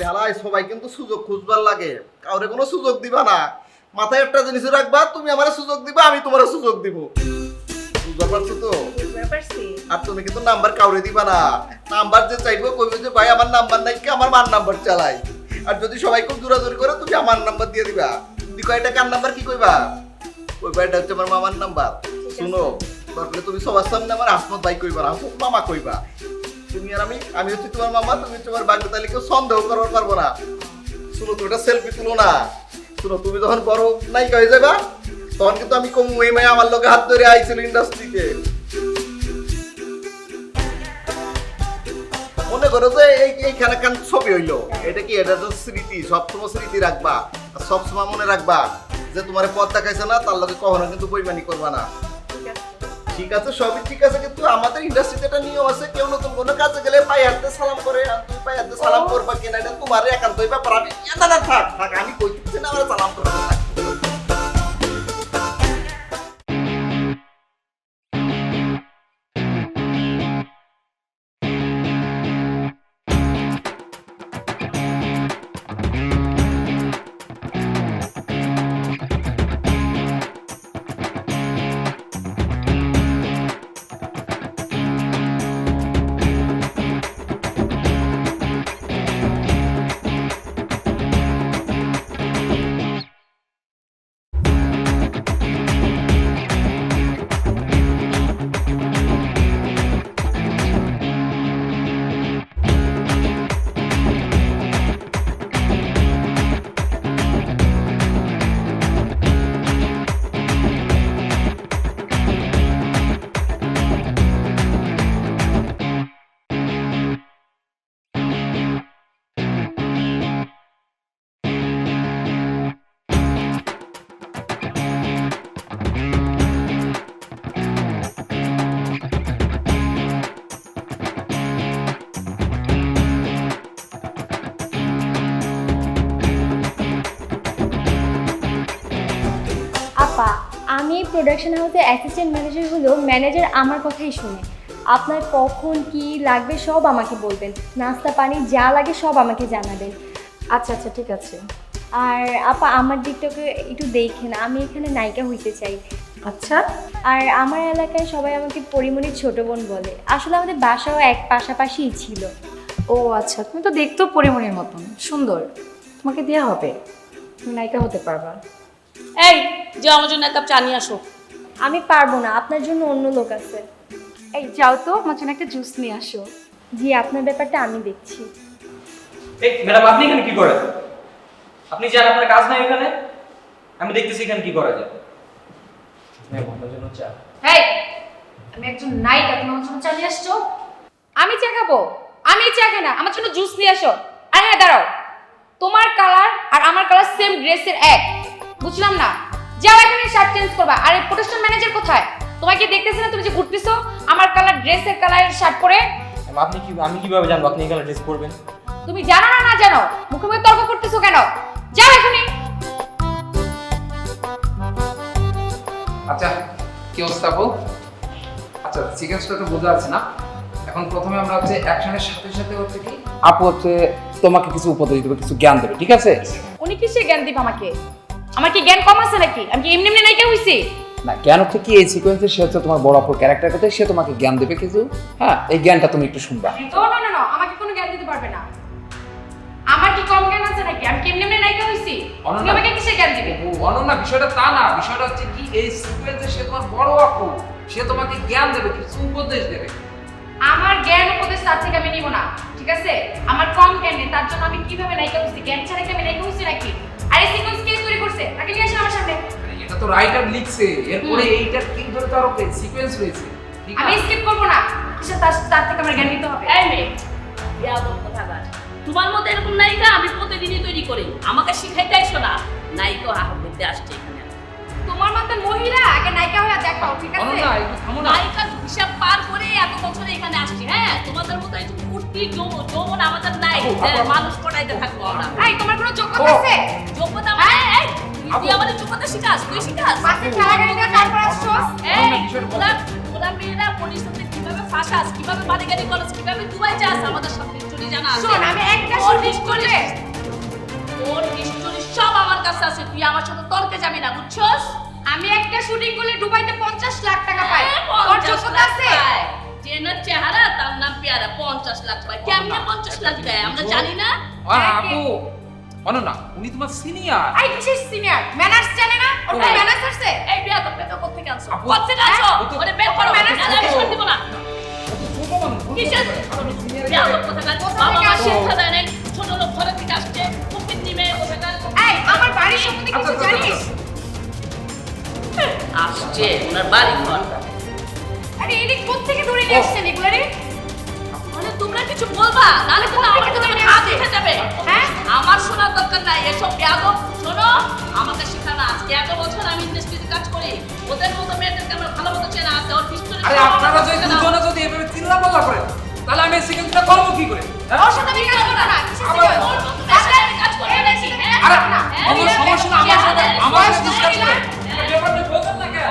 শালায় সবাই কিন্তু সুযোগ খুঁজবার লাগে, কাউরে কোনো সুযোগ দিবা না। মাথায় একটা জিনিস রাখবা, তুমি আমারে সুযোগ দিবা, আমি তোমারে সুযোগ দিব। বুঝতে পারছো তো? আর তুমি কিন্তু নাম্বার কাউরে দিবা না। নাম্বার যে চাইবো কইবে যে ভাই আমার নাম্বার নাই, কি আমার মার নাম্বার চালাই। আর যদি সবাই খুব জোরাজোরি করে তুমি আমার নাম্বার দিয়ে দিবা। দিকো এটা কার নাম্বার কি কইবা? কইবা এটা হচ্ছে আমার মামার নাম্বার। শুনো, তারপরে তুমি সবার সামনে আমার হাসমত ভাই কইবা, হাসমত মামা কইবা। তুমি আর আমি হচ্ছে তোমার মামা, তুমি হচ্ছে তোমার বাগদা, তাহলে কেউ সন্দেহ করবার পারবো না। শুনো, তুমি এটা সেলফি তুলো না। শুনো, তুমি যখন বড় নায়িকা হয়ে যাবা তখন কিন্তু আমি কম ওই মেয়ে আমার লোকে হাত ধরে আইছিল ইন্ডাস্ট্রিতে। মনে করো যে এইখানে কেন ছবি হইলো, এটা কি এটা তো স্মৃতি, সবসময় স্মৃতি রাখবা। আর সবসময় মনে রাখবা যে তোমার পথ দেখাইছে না তার লগে কখনো কিন্তু বইমানি করবা না। ঠিক আছে, সবই ঠিক আছে, কিন্তু আমাদের ইন্ডাস্ট্রিতে একটা নিয়ম আছে, কেউ নতুন কোনো কাজে গেলে পায়ে হাতে সালাম করে। আর তুমি পায়ে হাতে সালাম করবা কিনা এটা তোমার একান্তই ব্যাপার। আমি না না থাক থাক, আমি কইতেছি না আমরা সালাম করবো। আপা, আমি প্রোডাকশন হাউসে অ্যাসিস্ট্যান্ট ম্যানেজার হলেও ম্যানেজার আমার কথাই শুনে। আপনার কখন কি লাগবে সব আমাকে বলবেন, নাস্তা পানি যা লাগে সব আমাকে জানাবেন। আচ্ছা আচ্ছা ঠিক আছে। আর আপা আমার দিকটাকে একটু দেখেন, আমি এখানে নায়িকা হইতে চাই। আচ্ছা, আর আমার এলাকায় সবাই আমাকে পরিমণির ছোট বোন বলে। আসলে আমাদের বাসাও এক পাশাপাশিই ছিল। ও আচ্ছা, তুমি তো দেখতেও পরিমণির মতন সুন্দর, তোমাকে দেওয়া হবে, তুমি নায়িকা হতে পারবা। এই যে আমার জন্য এক কাপ চা নিয়ে আসো। আমি পারবো না, আপনার জন্য অন্য লোক আছে। এই যাও তো, আমার জন্য একটা জুস নিয়ে আসো। জি, আপনার ব্যাপারটা আমি দেখছি। এই ম্যাডাম, আপনি এখানে কি করেন? আপনি জানেন আপনার কাজ নাই এখানে? আমি দেখতেছি এখানে কি করা যায়। ম্যাম, আপনার জন্য চা। এই, আমি একজন নায়িকা, তুমি আমার জন্য চা নিয়ে আসছো? আমি চা খাবো? আমি চা খাই না, আমার জন্য জুস নিয়ে আসো। আর হ্যাঁ দাঁড়াও, তোমার কালার আর আমার কালার সেম ড্রেসের এক, বুঝলাম না। যাও এখানে শার্ট চেঞ্জ করবা। আর এই প্রোডাকশন ম্যানেজার কোথায়? তোমাকে দেখতেছি না তুমি যে ঘুরতেছো আমার কালার ড্রেসের কালারের শার্ট পরে? ম্যাম, আমি কিভাবে জানবো আপনি এখানে ড্রেস পরবেন? তুমি জানো না, না জানো, মুখে মুখে তর্ক করতেছো কেন? যাও এখানে। আচ্ছা, কি অবস্থা আপু? আচ্ছা, সিকোয়েন্সটা তো বোঝা যাচ্ছে না। এখন প্রথমে আমরা হচ্ছে অ্যাকশনের সাথে সাথে হচ্ছে কি আপু হচ্ছে তোমাকে কিছু উপদেশ দেবে, কিছু জ্ঞান দেবে, ঠিক আছে? উনি কিসে জ্ঞান দিব আমাকে? আমার কি জ্ঞান কম আছে নাকি? আমি কি এমনি এমনি নায়িকা হইছি? না, জ্ঞান হচ্ছে কি এই সিকোয়েন্সে সে হচ্ছে তোমার বড় আপুর ক্যারেক্টার কথা, সে তোমাকে জ্ঞান দেবে কিছু। হ্যাঁ, এই জ্ঞানটা তুমি একটু শুনবা। ও না না না, আমাকে কোনো জ্ঞান দিতে পারবে না। আমার কি কম জ্ঞান আছে নাকি? আমি কি এমনি এমনি নায়িকা হইছি? তুমি আমাকে কিসে জ্ঞান দিবে? অনন্যা, বিষয়টা তা না, বিষয়টা হচ্ছে কি এই সিকোয়েন্সে সে তোমার বড় আপু, সে তোমাকে জ্ঞান দেবে, কিছু উপদেশ দেবে। আমার জ্ঞান উপদেশ তার থেকে আমি নিব না, ঠিক আছে? আমার কম জ্ঞান নেই, তার জন্য আমি কিভাবে নায়িকা হইছি? জ্ঞান ছাড়া কি আমি নায়িকা হইছি নাকি? আর এই সিকোয়েন্স কে তৈরি করছে? তাকে নিয়ে আসেন আমার সামনে। এটা তো রাইটার লিখছে, এরপরে এইটার কি ধরে তার সিকোয়েন্স রয়েছে, ঠিক আমি আছে? স্কিপ করব না, কিসে তার থেকে আমার জ্ঞান নিতে হবে। এই মেয়ে, বেয়াদব কোথাকার। তোমার মতো এরকম নায়িকা আমি প্রতিদিনই তৈরি করি। আমাকে শিখাইতে আইসো না। নায়িকা আহ্বান করতে আসছে এখানে। তোমার মতো মহিলা আগে নায়িকা হয়ে দেখাও, ঠিক আছে? অনন্যা, একটু থামো না। নায়িকার হিসাব পার করে এত বছরে এখানে আসছি। হ্যাঁ, তোমাদের মতো এই কুর্তি যৌবন আমাদের নাই যে মানুষ পটাইতে থাকবো আমরা। এই তোমার কোনো যোগ্যতা আছে? যোগ্যতা মানে এই তুই আমাদের যোগ্যতা শিখাস, তুই শিখাস। পাশে খেলা গাড়ি নিয়ে তারপর আসছস? এই ওরা মেয়েরা পরিস্থিতি কিভাবে ফাঁসাস, কিভাবে বাড়িগাড়ি করস, কিভাবে দুবাই যাস আমাদের সাথে চলে হিস্টরি জানা আছে শোন, আমি একটা ওর শুটিং করলে ওর হিস্টরি সব আমার কাছে আছে, তুই আমার সাথে তর্কে যাবি না, বুঝছস? আমি একটা শুটিং করলে দুবাইতে 50 লাখ টাকা পাই। হ্যাঁ, তোর 50 যোগ্যতা লাখ আছে? পায়। যে না চেহারা তার নাম পেয়ারা, 50 লাখ পায়। কেমনে 50 লাখ দেয় আমরা জানি না। আপু মানো না, উনি তোমার সিনিয়র। আই কিসের সিনিয়র? ম্যানার্স জানে না? ওর এই, ম্যানার্স আছে? এই বিয়া তো পেতো কোত্থেকে আনছো? আপু, কোত্থেকে আনছো? ও তো- ওরে বের করো, ম্যানার্স নাহলে আমি আছে। সর দিব না। কিসের? বিয়া তো কোথাকার? বাবা মা শিক্ষা দেয় নাই, ছোট লোক ঘরে থেকে আসছে, কুপির নিমে কোথাকার? এই, আমার বাড়ির সম্বন্ধে কিছু জানিস? আসছে ওনার বাড়ি ঘর। আরে এদিক কোত্থেকে ধরে নিয়ে আসছেন এগুলা রে? মানে তোমরা কিছু বলবা, নাহলে কিন্তু আমার কোত্থেকে কিন্তু ধরে হাত নিয়ে উঠে যাবে। হ্যাঁ? আমার শোনার দরকার নাই, এসব বেয়াদব। শোনো, আমাকে শেখানো আজকে এত বছর আমি ইন্ডাস্ট্রিতে কাজ করি, ওদের মতো মেয়েদেরকে আমার ভালো মতো চেনা আছে, ওর হিস্টোরি আরে আপনারা যদি দুজনে যদি এভাবে চিল্লাপাল্লা করেন তাহলে আমি সিকেন্সটা করবো কি করে? হ্যাঁ? ওর সাথে আমি কাজ করব না। কিসের আবার- সিনিয়র? ওর মতো মেয়ের সাথে আমি কাজ করবো নাকি? হ্যাঁ? আরে না, হ্যাঁ, আমার বিয়ে সমস্যা না, করে আমার সাথে বিয়ে আমার করে সাথে ডিসকাস বিয়ে করে করে। ব্যাপারটা বোঝেন না কেন?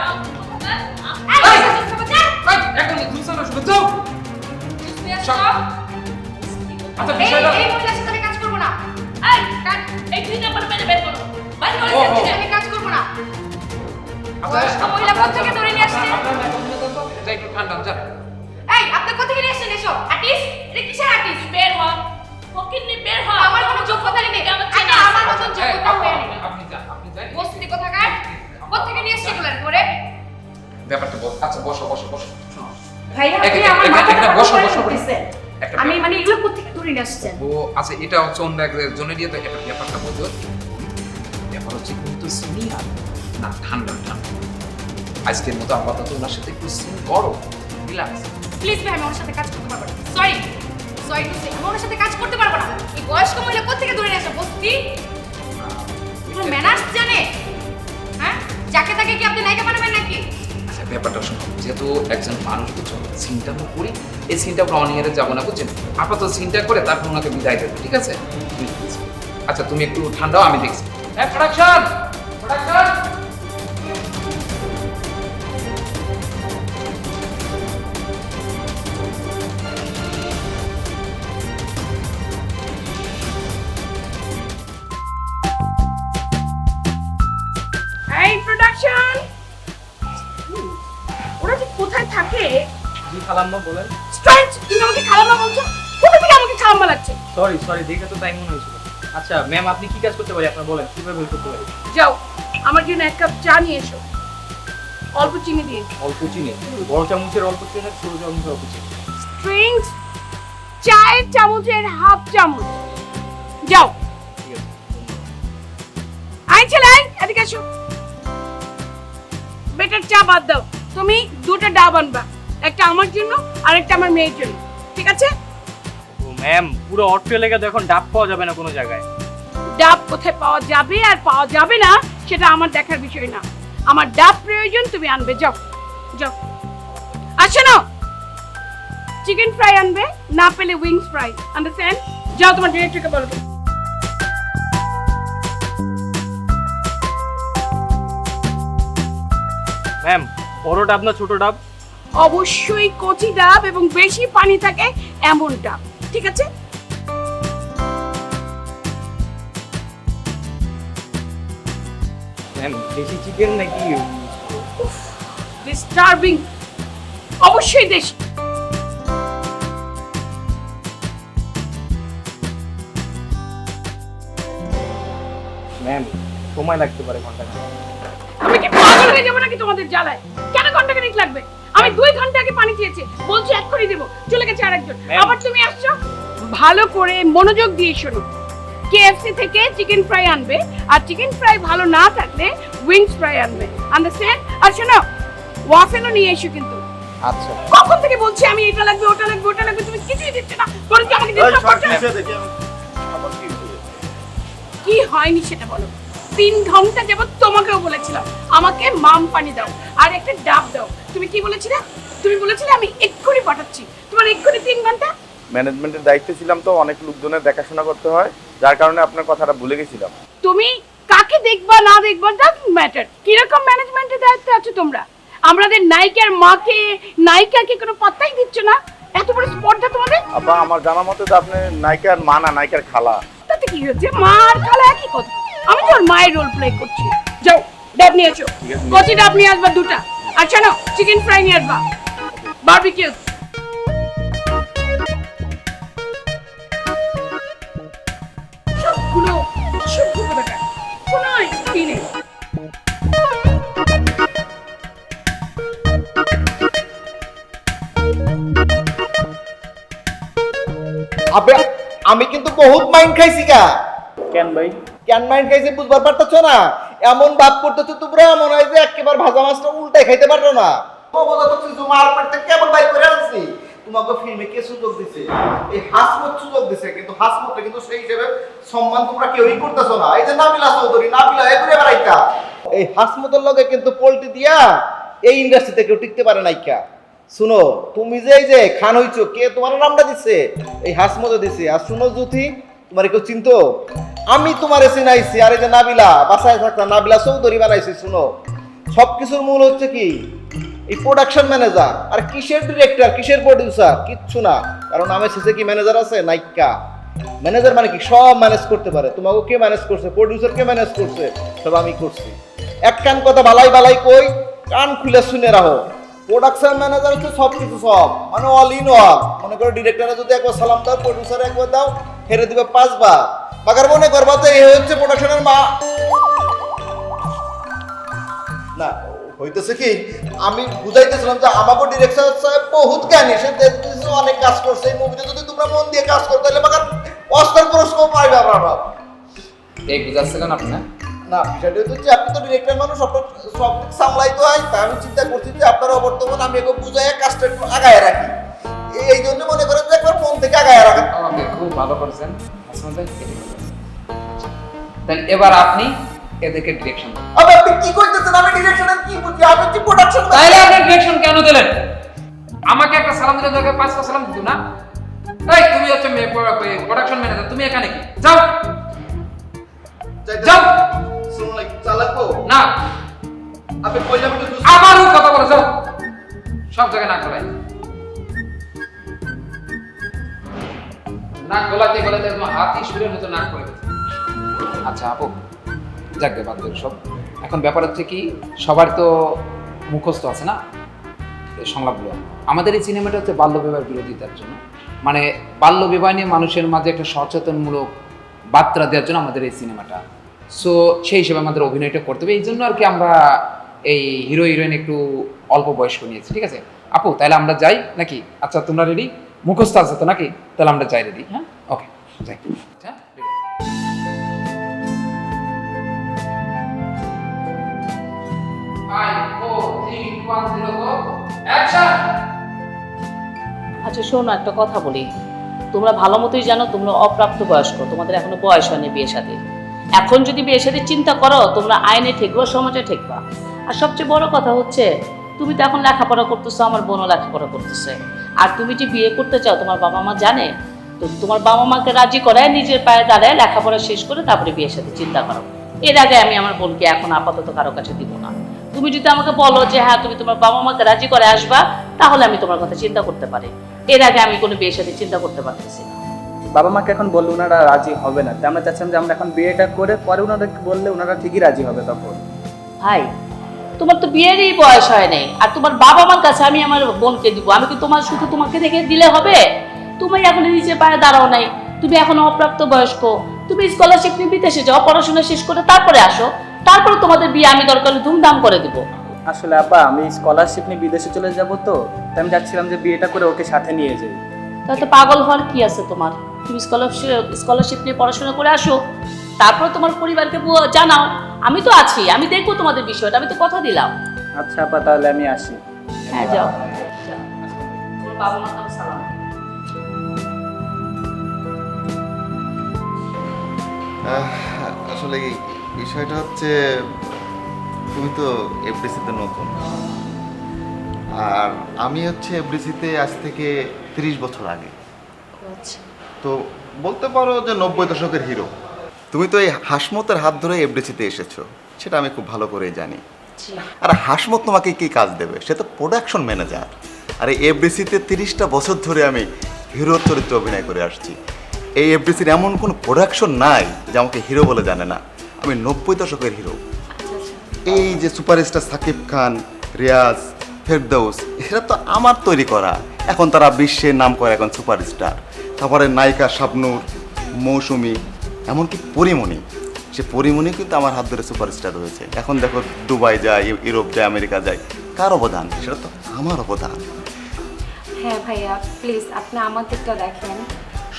এই, চুপ করে যা। এখন দুসা না শুনে যাও। সব। আচ্ছা এই বিষয়টা এই মহিলার সাথে আমি কাজ করব না। এই, কাট, এই 3 নাম্বার মেরে বের করো। বের করে ও, ও। দিচ্ছি। আমি কাজ করব না। আচ্ছা বয়স্ক মহিলা কোত্থেকে ধরে নিয়ে আসছে? আপনার মেকআপ নিয়ে তো এটা একটু ঠান্ডা যান। এই, আপনি কোত্থেকে নিয়ে আসছেন এসব? আর্টিস্ট? এটা কিসের আর্টিস্ট? বের হ। ফকিন্নি বের হ। আমার কোনো যোগ্যতা নেই। আমার আগে চেনা আমার আছে। মতন যোগ্যতা হয়ে নেই। আপনি যান, আপনি যান। বস্তি কোথাকার? কোত্থেকে নিয়ে আসছে এগুলার করে? ব্যাপারটা বল। আচ্ছা বসো বসো বসো। শোনো। ভাইয়া, আপনি একটা- আমার একটা- মাথাটা একটা খারাপ বসো, করে বসো, বসো। দিতেছেন। একটা আমি মানে এগুলো কোত্থেকে ধরে নিয়ে আসছেন? ও আচ্ছা এটা হচ্ছে অন্য একজনের দিয়ে তো এটা ব্যাপারটা বলতে ব্যাপার হচ্ছে কিন্তু সিনিয়র না, ঠান্ডা ঠান্ডা আজকের মতো আপাতত ওনার সাথে একটু সিন করো, রিল্যাক্স। প্লিজ ভাই, আমি ওর সাথে কাজ করতে পারবো না। সরি টু সে, আমি ওর সাথে কাজ করতে পারবো না। এই বয়স্ক মহিলা কোত্থেকে ধরে নিয়ে আসে? বস্তি? এগুলো ম্যানার্স জানে? হ্যাঁ? যাকে তাকে কি আপনি নায়িকা বানাবেন নাকি? আচ্ছা ব্যাপারটা শোনো, যেহেতু একজন মানুষ বুঝছো, সিনটা আমরা করি, এই সিনটা আমরা অন ইয়ারে যাবো না বুঝছেন, আপাতত সিনটা করে তারপর ওনাকে বিদায় দেবো, ঠিক আছে? আচ্ছা তুমি একটু ঠান্ডাও, আমি দেখছি। হ্যাঁ প্রোডাকশন প্রোডাকশন। এই প্রোডাকশন, ওরা যে কোথায় থাকে? জি খালাম্মা বলেন। স্ট্রেঞ্জ, তুমি আমাকে খালাম্মা বলছো? কোথা থেকে আমাকে খালাম্মা লাগছে? সরি সরি, দেখে তো তাই মনে হয়েছিল। আচ্ছা ম্যাম, আপনি কি কাজ করতে পারি? আপনার বলেন, কিভাবে হেল্প করতে পারি? যাও, আমার জন্য এক কাপ চা নিয়ে এসো, অল্প চিনি দিয়ে। অল্প চিনি? বড় চামচের অল্প চিনি না ছোট চামচের অল্প চিনি? স্ট্রেঞ্জ, চায়ের চামচের হাফ চামচ। যাও। ঠিক আছে। আই ছেলে, আই এদিকে আসো। বেটার চা বাদ দাও, তুমি দুটো ডাব আনবা, একটা আমার জন্য আর একটা আমার মেয়ের জন্য, ঠিক আছে? ও ম্যাম, পুরো অর্থ লেগে তো এখন ডাব পাওয়া যাবে না কোনো জায়গায়। ডাব কোথায় পাওয়া যাবে আর পাওয়া যাবে না সেটা আমার দেখার বিষয় না। আমার ডাব প্রয়োজন, তুমি আনবে। যাও যাও। আসো না, চিকেন ফ্রাই আনবে, না পেলে উইংস ফ্রাই, আন্ডারস্ট্যান্ড? যাও তোমার ডিরেক্টরকে বলো। ম্যাম, বড় ডাব না ছোট ডাব? অবশ্যই কচি ডাব এবং বেশি পানি থাকে এমন ডাব, ঠিক আছে? ম্যাম, দেশি চিকেন নাকি? ডিস্টার্বিং, অবশ্যই দেশি। ম্যাম, সময় লাগতে পারে ঘন্টা। আমি কি পাগল হয়ে যাবো নাকি তোমাদের জ্বালায়? কেন ঘন্টাখানেক লাগবে? আমি 2 ঘন্টা আগে পানি চেয়েছি, বলছি এক্ষুনি দেবো, চলে গেছে আরেকজন। Ma'am. আবার তুমি আসছো? ভালো করে মনোযোগ দিয়ে শোনো। কেএফসি থেকে চিকেন ফ্রাই আনবে, আর চিকেন ফ্রাই ভালো না থাকলে উইংস ফ্রাই আনবে, আন্ডারস্ট্যান্ড? আর শোনো, ওয়াফেলও নিয়ে এসো কিন্তু। আচ্ছা কখন থেকে বলছি আমি এটা লাগবে ওটা লাগবে ওটা লাগবে, তুমি কিছুই দিচ্ছ না, বরঞ্চ আমাকে এই ডিস্টার্ব শর্ট করছো। নিচে দেখি আমি আবার কি হলো? কি হয়নি সেটা বলো। 3 ঘন্টা যাবত তোমাকেও বলেছিলাম আমাকে মাম পানি দাও আর একটা ডাব দাও। তুমি কি বলেছিলে? তুমি বলেছিলে আমি এক্ষুনি পাঠাচ্ছি। তোমার এক্ষুনি 3 ঘন্টা। ম্যানেজমেন্টের দায়িত্বে ছিলাম তো, অনেক লোকজনের দেখাশোনা করতে হয়, যার কারণে আপনার কথাটা ভুলে গেছিলাম। তুমি কাকে দেখবা না দেখবা ডাজন্ট ম্যাটার। কিরকম ম্যানেজমেন্টের দায়িত্বে আছো তোমরা? আমাদের নায়িকার মাকে, নায়িকাকে কোনো পাত্তাই দিচ্ছ না। এত বড় স্পর্ধা তোমাদের? আব্বা আমার জানা মতে তো আপনি নায়িকার মা না, নায়িকার খালা। তাতে কি হয়েছে? মার খালা একই কথা। আমি তোর মায়ের রোল প্লে করছি। যাও ডাব নিয়ে এসো। কচি ডাব নিয়ে আসবা 2টা। আর শোনো, চিকেন ফ্রাই নিয়ে আসবা, বারবিকিউ। সবগুলো সবগুলো দেখা কোনো কি নেই। আবে আমি কিন্তু বহুত মাইন্ড খাইছি গা। কেন ভাই? কেন মাইন্ড খাইছি বুঝবার পারতেছো না? এমন ভাব করতেছো তোমরা মনে হয় যে একেবারে ভাজা মাছটা উল্টাই খাইতে পারো না। অবদা তো কিছু মার পেটে কেবল বাই করে আনছি। তোমাকে ফিল্মে কে সুযোগ দিছে? এই হাসমত সুযোগ দিছে, কিন্তু হাসমতটা কিন্তু সেই হিসেবে সম্মান তোমরা কেউই করতেছো না। এই যে নাবিলা চৌধুরী, নাবিলা এগুলো বেড়াইতা, এই হাসমতের লগে কিন্তু পোল্টি দিয়া এই ইন্ডাস্ট্রিতে কেউ টিকতে পারে নাই কা। শুনো, তুমি যে এই যে খান হইছো, কে তোমার নামটা দিছে? এই হাসমতে দিছে। আর শুনো জুথি, তোমার কেউ চিনতো? আমি তোমারে চিনাইছি। আর এই যে নাবিলা বাসায় থাকতা, নাবিলা চৌধুরী বানাইছি। শুনো, সবকিছুর মূল হচ্ছে কি এই প্রোডাকশন ম্যানেজার। আর কিসের ডিরেক্টর, কিসের প্রডিউসার? কিচ্ছু না। কারণ আমার শেষে কি ম্যানেজার আছে? নাইকা। ম্যানেজার মানে কি সব ম্যানেজ করতে পারে। তোমাকে কে ম্যানেজ করছে? প্রডিউসার কে ম্যানেজ করছে? সব আমি করছি। এক কান কথা বালাই বালাই কই, কান খুলে শুনে রাখো। প্রোডাকশন ম্যানেজার হচ্ছে সব কিছু, সব মানে অল ইন অল। মনে করো ডিরেক্টরে যদি একবার সালাম দাও, প্রডিউসারে একবার দাও, হেরে দিবে 5 বার। বাগার মনে করবা তো এই হচ্ছে প্রোডাকশনের মা। না হইতেছে কি, আমি বুঝাইতেছিলাম যে আমাকে ডিরেক্টর সাহেব বহুত জ্ঞানী, সে দেখতেছে অনেক কাজ করছে। এই মুভিতে যদি তোমরা মন দিয়ে কাজ করো তাহলে বাগার অস্কার পুরস্কার পাইবে আপনারা। এই বুঝাচ্ছিলেন আপনি না? না বিষয়টা হচ্ছে আপনি তো ডিরেক্টর মানুষ, সব দিক সামলাইতে হয়। তাই আমি চিন্তা করছি যে আপনারা বর্তমান আমি একে বুঝাই কাজটা একটু আগায় রাখি। এই জন্য মনে করেন যে একবার মন থেকে আগায় রাখেন। ওকে, খুব ভালো করেছেন। তাহলে এবার আপনি এদেরকে ডিরেকশন দেন। আবে আপনি কি করতেছেন? আমি ডিরেকশনের কি বুঝি? আমি হচ্ছে প্রোডাকশন। তাইলে আপনি ডিরেকশন কেন দিলেন? আমাকে একটা সালাম দিলে তোকে 5টা সালাম দিত না? এই তুমি হচ্ছে প্রোডাকশন ম্যানেজার, তুমি এখানে কি? যাও যাও। শুনুন লাইক চালাকো না, আপনি কইলাম তো আমারও কথা বলে যাও। সব জায়গায় নাক গলায়, নাক গলাতে গলাতে একদম হাতি সুরের মতো নাক করে গেছে। আচ্ছা আপু, যাকে বাদ দেব সব। এখন ব্যাপার হচ্ছে কি, সবার তো মুখস্থ আছে না এই সংলাপগুলো। আমাদের এই সিনেমাটা হচ্ছে বাল্যবিবাহ বিরোধিতার জন্য, মানে বাল্যবিবাহ নিয়ে মানুষের মাঝে একটা সচেতনমূলক বার্তা দেওয়ার জন্য আমাদের এই সিনেমাটা। সো সেই হিসেবে আমাদের অভিনয়টা করতে হবে। এই জন্য আর কি আমরা এই হিরো হিরোইন একটু অল্প বয়স্ক নিয়েছি। ঠিক আছে আপু, তাহলে আমরা যাই নাকি? আচ্ছা তোমরা রেডি? মুখস্থ আছে তো নাকি? তাহলে আমরা যাই রেডি। হ্যাঁ ওকে, যাই। আচ্ছা আচ্ছা শোনো, একটা কথা বলি। তোমরা ভালো মতোই জানো তোমরা অপ্রাপ্ত বয়স্ক, তোমাদের এখনো বয়স হয়নি বিয়ে শাদীর। এখন যদি বিয়ে শাদীর চিন্তা করো, তোমরা আইনে ঠেকবা, সমাজে ঠেকবা। আর সবচেয়ে বড় কথা হচ্ছে, তুমি তো এখন লেখাপড়া করতেছো, আমার বোনও লেখাপড়া করতেছে। আর তুমি যে বিয়ে করতে চাও, তোমার বাবা মা জানে তো? তোমার বাবা মাকে রাজি করায় নিজের পায়ে দাঁড়ায় লেখাপড়া শেষ করে তারপরে বিয়ের সাথে চিন্তা করো। এর আগে আমি আমার বোনকে এখন আপাতত কারো কাছে দিব না। তুমি যদি আমাকে বলো যে হ্যাঁ তুমি তোমার বাবা মাকে রাজি করে আসবা, তাহলে আমি তোমার কথা চিন্তা করতে পারি। এর আগে আমি কোনো বিয়ের সাথে চিন্তা করতে পারতেছি না। বাবা মাকে এখন বললে ওনারা রাজি হবে না, তাই আমরা চাচ্ছিলাম যে আমরা এখন বিয়েটা করে পরে ওনাদেরকে বললে ওনারা ঠিকই রাজি হবে তখন। ভাই তোমার তো বিয়েরই বয়স হয় নাই, আর তোমার বাবা মার কাছে আমি আমার বোনকে দিব? আমি কি তোমার শুধু তোমাকে দেখে দিলে হবে? তুমি এখন নিজের পায়ে দাঁড়াও নাই, তুমি এখন অপ্রাপ্ত বয়স্ক। তুমি স্কলারশিপ নিয়ে বিদেশে যাও, পড়াশোনা শেষ করে তারপরে আসো, তারপরে তোমাদের বিয়ে আমি দরকার হলে ধুমধাম করে দিব। আসলে আব্বা আমি স্কলারশিপ নিয়ে বিদেশে চলে যাব, তো তাই আমি চাচ্ছিলাম যে বিয়েটা করে ওকে সাথে নিয়ে যাই। তাতে পাগল হওয়ার কি আছে তোমার? তুমি স্কলারশিপ নিয়ে পড়াশোনা করে আসো, তারপর তোমার পরিবারকে জানাও আমি তো আছি, আমি দেখবো তোমাদের বিষয়টা, আমি তো কথা দিলাম। আচ্ছা আব্বা, তাহলে আমি আসি। হ্যাঁ যাও, তোমার বাবা মাকে আমার সালাম। আসলে এই বিষয়টা হচ্ছে, তুমি তো এফডিসিতে নতুন, আর আমি হচ্ছে এফডিসিতে আজ থেকে 30 বছর আগে। তো বলতে পারো যে 90 দশকের হিরো। তুমি তো এই হাসমতের হাত ধরে এফডিসিতে এসেছো, সেটা আমি খুব ভালো করেই জানি। আর হাসমত তোমাকে কি কাজ দেবে? সে তো প্রোডাকশন ম্যানেজার। আর এই এফডিসিতে 30টা বছর ধরে আমি হিরোর চরিত্রে অভিনয় করে আসছি। এই এফডিসির এমন কোনো প্রোডাকশন নাই যে আমাকে হিরো বলে জানে না। আমি 90 দশকের হিরো। এই যে সুপারস্টার সাকিব খান, রিয়াজ, ফেরদৌস, এরা তো আমার তৈরি করা। এখন তারা বিশ্বের নাম করে এখন সুপারস্টার। তারপরে নায়িকা শাবনূর, মৌসুমী, এমনকি পরিমণি, সে পরিমণি কিন্তু আমার হাত ধরে সুপারস্টার হয়েছে। এখন দেখো দুবাই যায়, ইউরোপ যায়, আমেরিকা যায়, কার অবদান? সেটা তো আমার অবদান। হ্যাঁ ভাইয়া প্লিজ আপনি আমার দিকটা দেখেন।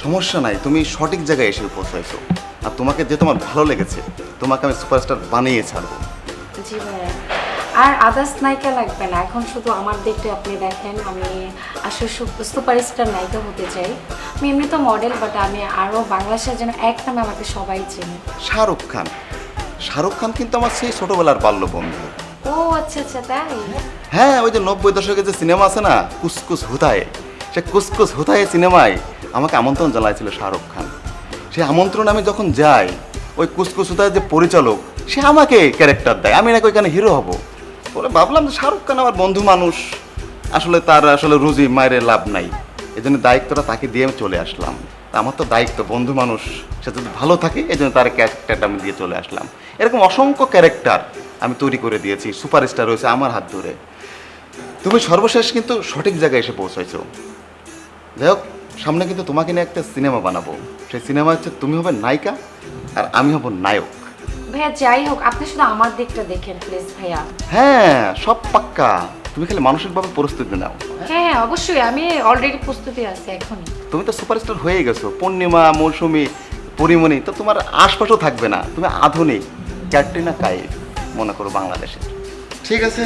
সমস্যা নাই, তুমি সঠিক জায়গায় এসে পৌঁছাইছো। আর তোমাকে যে তোমার ভালো লেগেছে, তোমাকে আমি সুপারস্টার বানিয়ে ছাড়বো। জি ভাইয়া, আর আদার্স নায়িকা লাগবে না, এখন শুধু আমার দিকটা আপনি দেখেন। আমি আসলে সুপারস্টার নায়িকা হতে চাই। আমি এমনি তো মডেল, বাট আমি আরও বাংলাদেশের যেন এক নামে আমাকে সবাই চেনে। শাহরুখ খান। শাহরুখ খান কিন্তু আমার সেই ছোটবেলার বাল্য বন্ধু। ও আচ্ছা আচ্ছা, তাই? হ্যাঁ, ওই যে 90 দশকের যে সিনেমা আছে না, কুসকুস হুতায়ে, সে কুসকুস হুতায়ে সিনেমায় আমাকে আমন্ত্রণ জানাইছিল শাহরুখ খান। সেই আমন্ত্রণ আমি যখন যাই, ওই কুসকুস হুতায়ে যে পরিচালক, সে আমাকে ক্যারেক্টার দেয়, আমি নাকি ওইখানে হিরো হব। বলে ভাবলাম যে শাহরুখ খান আমার বন্ধু মানুষ, আসলে তার আসলে রুজি মায়ের লাভ নাই, এই জন্য দায়িত্বটা তাকে দিয়ে আমি চলে আসলাম। তা আমার তো দায়িত্ব, বন্ধু মানুষ, সে যদি ভালো থাকে এই জন্য তার ক্যারেক্টারটা আমি দিয়ে চলে আসলাম। এরকম অসংখ্য ক্যারেক্টার আমি তৈরি করে দিয়েছি, সুপারস্টার হয়েছে আমার হাত ধরে। তুমি সর্বশেষ কিন্তু সঠিক জায়গায় এসে পৌঁছাইছো। যাই হোক, সামনে কিন্তু তোমাকে নিয়ে একটা সিনেমা বানাবো। সেই সিনেমা হচ্ছে তুমি হবে নায়িকা আর আমি হব নায়ক। ভাইয়া যাই হোক, আপনি শুধু আমার দিকটা দেখেন প্লিজ ভাইয়া। হ্যাঁ, সব পাক্কা। তুমি খালি মানসিকভাবে প্রস্তুতি নাও। হ্যাঁ হ্যাঁ অবশ্যই, আমি অলরেডি প্রস্তুতি আছি এখনই। তুমি তো সুপারস্টার হয়ে গেছো, পূর্ণিমা, মৌসুমী, পরিমণি, তো তোমার আশপাশও থাকবে না। তুমি আধুনিক ক্যাটরিনা কাইফ মনে করো বাংলাদেশে। ঠিক আছে,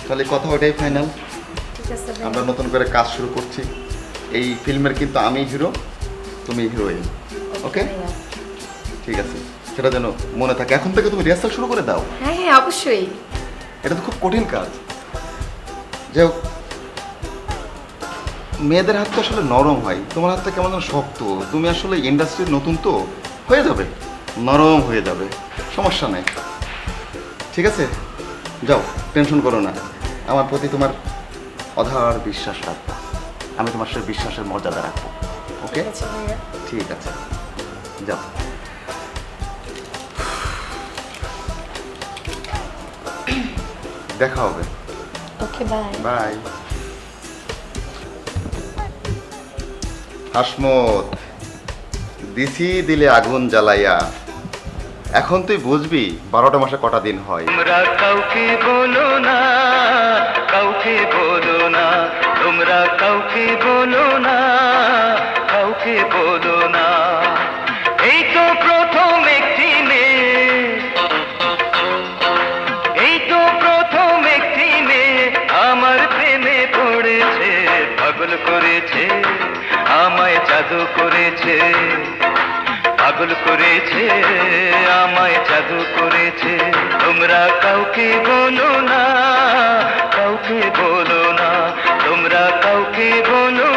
তাহলে কথা ওটাই ফাইনাল। ঠিক আছে ভাইয়া। আমরা নতুন করে কাজ শুরু করছি। এই ফিল্মের কিন্তু আমি হিরো, তুমি হিরোইন। ওকে, ভাইয়া। ঠিক আছে, সেটা যেন মনে থাকে। এখন থেকে তুমি রিহার্সাল শুরু করে দাও। হ্যাঁ হ্যাঁ অবশ্যই। এটা তো খুব কঠিন কাজ। যাই হোক, মেয়েদের হাত তো আসলে নরম হয়, তোমার হাতটা কেমন যেন শক্ত। তুমি আসলে ইন্ডাস্ট্রির নতুন তো, হয়ে যাবে, নরম হয়ে যাবে, সমস্যা নেই। ঠিক আছে, যাও, টেনশন করো না। আমার প্রতি তোমার অধার বিশ্বাস রাখবো, আমি তোমার সাথে বিশ্বাসের মর্যাদা রাখবো। ওকে, আচ্ছা ভাইয়া। ঠিক আছে, যাও। দেখা হবে। Okay bye. বাই। হাসমত, দিছি দিলে আগুন জ্বালাইয়া, এখন তুই বুঝবি 12টা মাসে কটা দিন হয়। তোমরা কাউকে বলো না, কাউকে বলো না, তোমরা কাউকে বলো না, কাউকে বলো না। এই তো প্রথম একটি মেয়ে, এই তো প্রথম একটি মেয়ে আমার প্রেমে পড়েছে, পাগল করেছে, আমায় জাদু করেছে, পাগল করেছে, আমায় জাদু করেছে। তোমরা কাউকে বলো না, কাউকে বলো না, তোমরা কাউকে বলো